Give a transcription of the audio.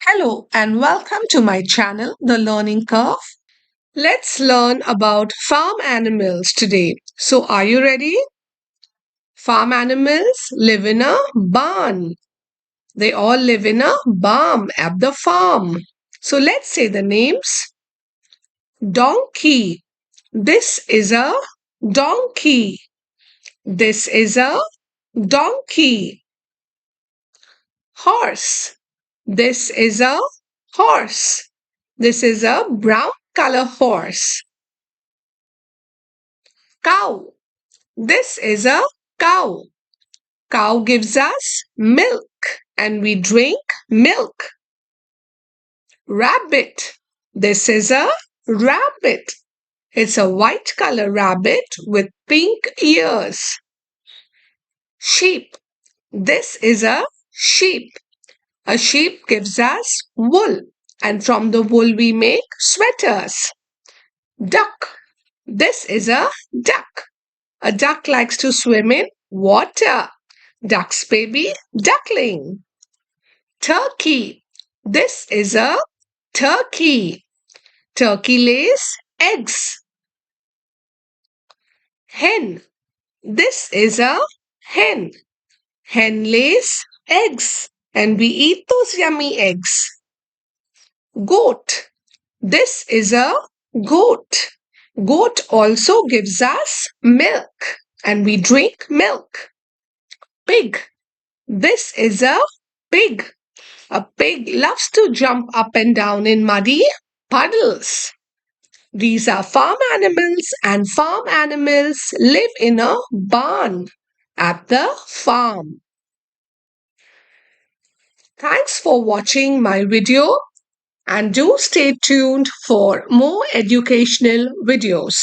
Hello and welcome to my channel, The Learning Curve. Let's learn about farm animals today. So, are you ready? Farm animals live in a barn. They all live in a barn at the farm. So, let's say the names. Donkey. This is a donkey. This is a donkey. Horse. This is a horse. This is a brown color horse. Cow. This is a cow. Cow gives us milk and we drink milk. Rabbit. This is a rabbit. It's a white color rabbit with pink ears. Sheep. This is a sheep. A sheep gives us wool and from the wool we make sweaters. Duck. This is a duck. A duck likes to swim in water. Duck's baby, duckling. Turkey. This is a turkey. Turkey lays eggs. Hen. This is a hen. Hen lays eggs and we eat those yummy eggs. Goat. This is a goat. Goat also gives us milk and we drink milk. Pig. This is a pig. A pig loves to jump up and down in muddy puddles. These are farm animals, and farm animals live in a barn at the farm. Thanks for watching my video and do stay tuned for more educational videos.